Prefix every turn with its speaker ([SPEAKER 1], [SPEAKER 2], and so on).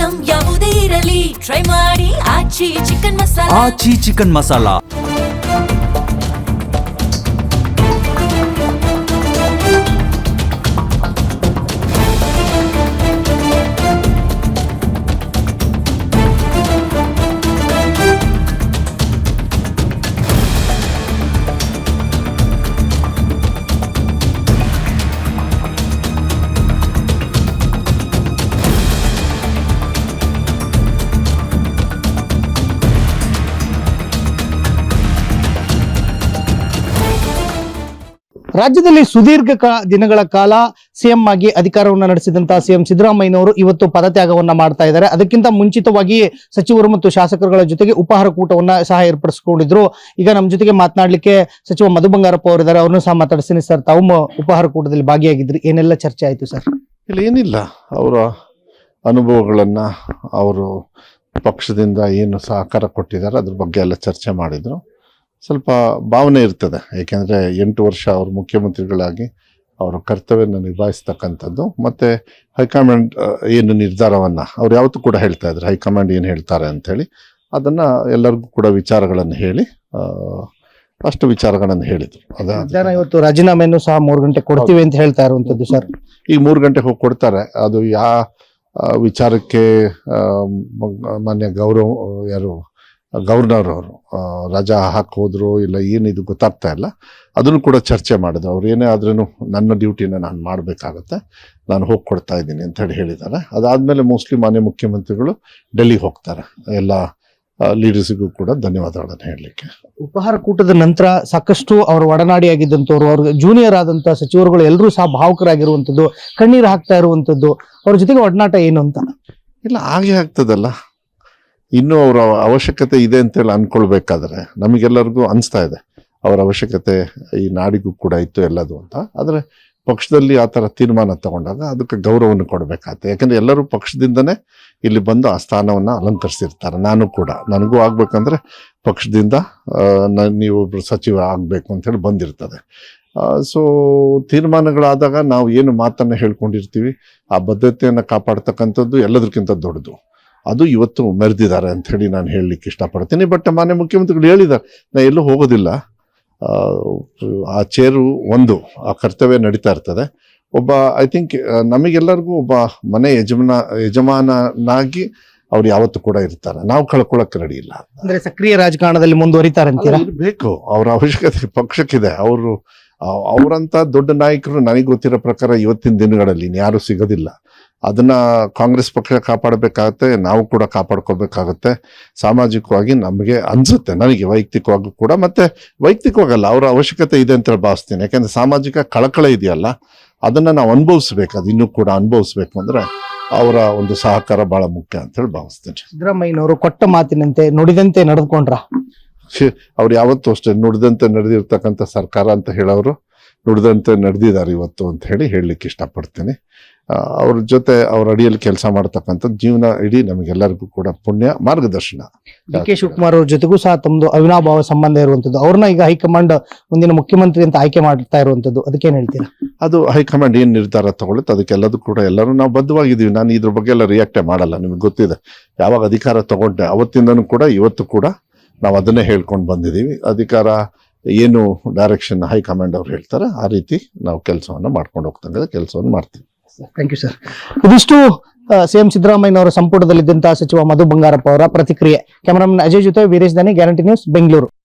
[SPEAKER 1] Item ಯಾವುದೇ ಇರಲಿ try ಮಾಡಿ ಆಚಿ ಚಿಕನ್ ಮಸಾಲಾ.
[SPEAKER 2] ಆಚಿ ಚಿಕನ್ ಮಸಾಲಾ.
[SPEAKER 3] ರಾಜ್ಯದಲ್ಲಿ ಸುದೀರ್ಘ ದಿನಗಳ ಕಾಲ ಸಿಎಂ ಆಗಿ ಅಧಿಕಾರವನ್ನು ನಡೆಸಿದಂತಹ ಸಿಎಂ ಸಿದ್ದರಾಮಯ್ಯನವರು ಇವತ್ತು ಪದತ್ಯಾಗವನ್ನ ಮಾಡ್ತಾ ಇದ್ದಾರೆ. ಅದಕ್ಕಿಂತ ಮುಂಚಿತವಾಗಿ ಸಚಿವರು ಮತ್ತು ಶಾಸಕರುಗಳ ಜೊತೆಗೆ ಉಪಹಾರ ಕೂಟವನ್ನ ಸಹ ಏರ್ಪಡಿಸಿಕೊಂಡಿದ್ರು. ಈಗ ನಮ್ಮ ಜೊತೆಗೆ ಮಾತನಾಡ್ಲಿಕ್ಕೆ ಸಚಿವ ಮಧು ಬಂಗಾರಪ್ಪ ಅವರಿದ್ದಾರೆ. ಅವ್ರನ್ನು ಸಹ ಮಾತಾಡ್ತೀನಿ. ಸರ್, ತಾವು ಉಪಹಾರ ಕೂಟದಲ್ಲಿ ಭಾಗಿಯಾಗಿದ್ರಿ, ಏನೆಲ್ಲ ಚರ್ಚೆ ಆಯ್ತು ಸರ್?
[SPEAKER 4] ಇಲ್ಲ, ಏನಿಲ್ಲ, ಅವರ ಅನುಭವಗಳನ್ನ, ಅವರು ಪಕ್ಷದಿಂದ ಏನು ಸಹಕಾರ ಕೊಟ್ಟಿದ್ದಾರೆ ಅದ್ರ ಬಗ್ಗೆ ಎಲ್ಲ ಚರ್ಚೆ ಮಾಡಿದ್ರು. ಸ್ವಲ್ಪ ಭಾವನೆ ಇರ್ತದೆ, ಏಕೆಂದರೆ 8 ವರ್ಷ ಅವರು ಮುಖ್ಯಮಂತ್ರಿಗಳಾಗಿ ಅವರ ಕರ್ತವ್ಯನ ನಿಭಾಯಿಸ್ತಕ್ಕಂಥದ್ದು. ಮತ್ತು ಹೈಕಮಾಂಡ್ ಏನು ನಿರ್ಧಾರವನ್ನು ಅವ್ರು ಯಾವತ್ತೂ ಕೂಡ ಹೇಳ್ತಾ ಇದ್ರು, ಹೈಕಮಾಂಡ್ ಏನು ಹೇಳ್ತಾರೆ ಅಂಥೇಳಿ ಅದನ್ನು ಎಲ್ಲರಿಗೂ ಕೂಡ ವಿಚಾರಗಳನ್ನು ಹೇಳಿ ಅಷ್ಟು ವಿಚಾರಗಳನ್ನು ಹೇಳಿದರು.
[SPEAKER 3] ಇವತ್ತು ರಾಜೀನಾಮೆಯನ್ನು ಸಹ 3 ಗಂಟೆ ಕೊಡ್ತೀವಿ ಅಂತ ಹೇಳ್ತಾ ಇರುವಂಥದ್ದು ಸರ್.
[SPEAKER 4] ಈಗ 3 ಗಂಟೆಗೆ ಹೋಗಿ ಕೊಡ್ತಾರೆ. ಅದು ವಿಚಾರಕ್ಕೆ ಮಾನ್ಯ ಗವರ್ನರ್ ಅವರು ರಜಾ ಹೋದ್ರು ಇಲ್ಲ ಏನಿದು ಗೊತ್ತಾಗ್ತಾ ಇಲ್ಲ. ಅದನ್ನು ಕೂಡ ಚರ್ಚೆ ಮಾಡಿದ್ರು. ಅವ್ರು ಏನೇ ಆದ್ರೂ ನನ್ನ ಡ್ಯೂಟಿನ ನಾನು ಮಾಡಬೇಕಾಗತ್ತೆ, ನಾನು ಹೋಗಿ ಕೊಡ್ತಾ ಇದ್ದೀನಿ ಅಂತ ಹೇಳಿದ್ದಾರೆ. ಅದಾದಮೇಲೆ ಮೋಸ್ಟ್ಲಿ ಮಾನ್ಯ ಮುಖ್ಯಮಂತ್ರಿಗಳು ಡೆಲ್ಲಿಗೆ ಹೋಗ್ತಾರೆ. ಎಲ್ಲ ಲೀಡರ್ಸಿಗೂ ಕೂಡ ಧನ್ಯವಾದಗಳನ್ನು ಹೇಳಲಿಕ್ಕೆ.
[SPEAKER 3] ಉಪಹಾರ ಕೂಟದ ನಂತರ ಸಾಕಷ್ಟು ಅವರು ಒಡನಾಡಿಯಾಗಿದ್ದಂಥವ್ರು, ಅವ್ರ ಜೂನಿಯರ್ ಆದಂಥ ಸಚಿವರುಗಳು ಎಲ್ಲರೂ ಸಹ ಭಾವುಕರಾಗಿರುವಂಥದ್ದು, ಕಣ್ಣೀರು ಹಾಕ್ತಾ ಇರುವಂಥದ್ದು, ಅವ್ರ ಜೊತೆಗೆ ಒಡನಾಟ ಏನು ಅಂತ?
[SPEAKER 4] ಇಲ್ಲ, ಹಾಗೆ ಆಗ್ತದಲ್ಲ. ಇನ್ನೂ ಅವರ ಅವಶ್ಯಕತೆ ಇದೆ ಅಂತೇಳಿ ಅಂದ್ಕೊಳ್ಬೇಕಾದ್ರೆ ನಮಗೆಲ್ಲರಿಗೂ ಅನಿಸ್ತಾ ಇದೆ ಅವರ ಅವಶ್ಯಕತೆ ಈ ನಾಡಿಗೂ ಕೂಡ ಇತ್ತು ಎಲ್ಲದು ಅಂತ. ಆದರೆ ಪಕ್ಷದಲ್ಲಿ ಆ ಥರ ತೀರ್ಮಾನ ತಗೊಂಡಾಗ ಅದಕ್ಕೆ ಗೌರವವನ್ನು ಕೊಡಬೇಕಾಗ್ತದೆ. ಯಾಕಂದರೆ ಎಲ್ಲರೂ ಪಕ್ಷದಿಂದನೇ ಇಲ್ಲಿ ಬಂದು ಆ ಸ್ಥಾನವನ್ನು ಅಲಂಕರಿಸಿರ್ತಾರೆ. ನನಗೂ ಆಗ್ಬೇಕಂದ್ರೆ ಪಕ್ಷದಿಂದ ನೀವೊಬ್ಬರು ಸಚಿವ ಆಗಬೇಕು ಅಂತೇಳಿ ಬಂದಿರ್ತದೆ. ಸೊ ತೀರ್ಮಾನಗಳಾದಾಗ ನಾವು ಏನು ಮಾತನ್ನು ಹೇಳ್ಕೊಂಡಿರ್ತೀವಿ, ಆ ಬದ್ಧತೆಯನ್ನು ಕಾಪಾಡ್ತಕ್ಕಂಥದ್ದು ಎಲ್ಲದಕ್ಕಿಂತ ದೊಡ್ಡದು. ಅದು ಇವತ್ತು ಮೆರೆದಿದ್ದಾರೆ ಅಂಥೇಳಿ ನಾನು ಹೇಳಲಿಕ್ಕೆ ಇಷ್ಟಪಡ್ತೀನಿ. ಬಟ್ ಮಾನ್ಯ ಮುಖ್ಯಮಂತ್ರಿಗಳು ಹೇಳಿದ್ದಾರೆ, ನಾ ಎಲ್ಲೂ ಹೋಗೋದಿಲ್ಲ, ಆ ಚೇರು ಆ ಕರ್ತವ್ಯ ನಡೀತಾ ಇರ್ತದೆ. ಐ ಥಿಂಕ್ ನಮಗೆಲ್ಲರಿಗೂ ಒಬ್ಬ ಮನೆ ಯಜಮಾನನಾಗಿ ಅವ್ರು ಯಾವತ್ತೂ ಕೂಡ ಇರ್ತಾರೆ. ನಾವು ಕಳ್ಕೊಳ್ಳೋಕೆ ರೆಡಿ ಇಲ್ಲ.
[SPEAKER 3] ಅಂದ್ರೆ ಸಕ್ರಿಯ ರಾಜಕಾರಣದಲ್ಲಿ ಮುಂದುವರಿತಾರೆ ಅಂತೀರಾ?
[SPEAKER 4] ಬೇಕು, ಅವರ ಅವಶ್ಯಕತೆ ಪಕ್ಷಕ್ಕಿದೆ. ಅವರಂತ ದೊಡ್ಡ ನಾಯಕರು ನನಗೆ ಗೊತ್ತಿರೋ ಪ್ರಕಾರ ಇವತ್ತಿನ ದಿನಗಳಲ್ಲಿ ಯಾರು ಸಿಗೋದಿಲ್ಲ. ಅದನ್ನ ಕಾಂಗ್ರೆಸ್ ಪಕ್ಷ ಕಾಪಾಡಬೇಕಾಗತ್ತೆ, ನಾವು ಕೂಡ ಕಾಪಾಡ್ಕೋಬೇಕಾಗತ್ತೆ. ಸಾಮಾಜಿಕವಾಗಿ ನಮಗೆ ಅನ್ಸುತ್ತೆ, ನನಗೆ ವೈಯಕ್ತಿಕವಾಗಿ ಕೂಡ, ಮತ್ತೆ ವೈಯಕ್ತಿಕವಾಗಲ್ಲ, ಅವರ ಅವಶ್ಯಕತೆ ಇದೆ ಅಂತ ಭಾವಿಸ್ತೀನಿ. ಯಾಕೆಂದ್ರೆ ಸಾಮಾಜಿಕ ಕಳಕಳ ಇದೆಯಲ್ಲ, ಅದನ್ನ ನಾವು ಅನುಭವಿಸ್ಬೇಕು. ಅದು ಇನ್ನೂ ಕೂಡ ಅನುಭವಿಸ್ಬೇಕು ಅಂದ್ರೆ ಅವರ ಒಂದು ಸಹಕಾರ ಬಹಳ ಮುಖ್ಯ ಅಂತ ಹೇಳಿ ಭಾವಿಸ್ತೇನೆ.
[SPEAKER 3] ಸಿದ್ದರಾಮಯ್ಯನವರು ಕೊಟ್ಟ ಮಾತಿನಂತೆ ನುಡಿದಂತೆ ನಡೆದುಕೊಂಡ್ರ?
[SPEAKER 4] ಅವ್ರು ಯಾವತ್ತೂ ಅಷ್ಟೇ ನುಡಿದಂತೆ ನಡೆದಿರ್ತಕ್ಕಂಥ ಸರ್ಕಾರ ಅಂತ ಹೇಳೋರು ನುಡಿದಂತೆ ನಡೆದಿದ್ದಾರೆ ಇವತ್ತು ಅಂತ ಹೇಳಲಿಕ್ಕೆ ಇಷ್ಟಪಡ್ತೀನಿ. ಅವ್ರ ಜೊತೆ ಅವ್ರ ಅಡಿಯಲ್ಲಿ ಕೆಲಸ ಮಾಡ್ತಕ್ಕಂಥದ್ದು ಜೀವನ ಇಡೀ ನಮಗೆಲ್ಲರಿಗೂ ಕೂಡ ಪುಣ್ಯ ಮಾರ್ಗದರ್ಶನ.
[SPEAKER 3] ಡಿ.ಕೆ. ಶಿವಕುಮಾರ್ ಅವ್ರ ಜೊತೆಗೂ ಸಹ ತಮ್ಮದು ಅವಿನಾಭಾವ ಸಂಬಂಧ ಇರುವಂತದ್ದು, ಅವ್ರನ್ನ ಈಗ ಹೈಕಮಾಂಡ್ ಮುಂದಿನ ಮುಖ್ಯಮಂತ್ರಿ ಅಂತ ಆಯ್ಕೆ ಮಾಡ್ತಾ ಇರುವಂತದ್ದು, ಅದಕ್ಕೇನ್ ಹೇಳ್ತೀರಾ?
[SPEAKER 4] ಅದು ಹೈಕಮಾಂಡ್ ಏನ್ ನಿರ್ಧಾರ ತಗೊಳುತ್ತೆ ಅದಕ್ಕೆಲ್ಲದೂ ಕೂಡ ಎಲ್ಲರೂ ನಾವು ಬದ್ಧವಾಗಿದ್ದೀವಿ. ನಾನು ಇದ್ರ ಬಗ್ಗೆ ಎಲ್ಲ ರಿಯಾಕ್ಟೇ ಮಾಡಲ್ಲ. ನಿಮ್ಗೆ ಗೊತ್ತಿದೆ, ಯಾವಾಗ ಅಧಿಕಾರ ತಗೊಂಡೆ ಅವತ್ತಿಂದನೂ ಕೂಡ ಇವತ್ತು ಕೂಡ ನಾವು ಅದನ್ನೇ ಹೇಳ್ಕೊಂಡು ಬಂದಿದ್ದೀವಿ. ಅಧಿಕಾರ ಏನು ಡೈರೆಕ್ಷನ್ ಹೈಕಮಾಂಡ್ ಅವ್ರು ಹೇಳ್ತಾರೆ ಆ ರೀತಿ ನಾವು ಕೆಲಸವನ್ನು ಮಾಡ್ಕೊಂಡು ಹೋಗ್ತಂಗ ಕೆಲಸವನ್ನು ಮಾಡ್ತೀವಿ.
[SPEAKER 3] Thank you sir. ಇದಿಷ್ಟು ಸಿಎಂ ಸಿದ್ದರಾಮಯ್ಯನವರ ಸಂಪುಟದಲ್ಲಿದ್ದಂತಹ ಸಚಿವ ಮಧು ಬಂಗಾರಪ್ಪ ಅವರ ಪ್ರತಿಕ್ರಿಯೆ. ಕ್ಯಾಮರಾಮನ್ ಅಜಯ್ ಜೊತೆ ವೀರೇಶ್ ದಾನಿ, ಗ್ಯಾರಂಟಿ ನ್ಯೂಸ್, ಬೆಂಗಳೂರು.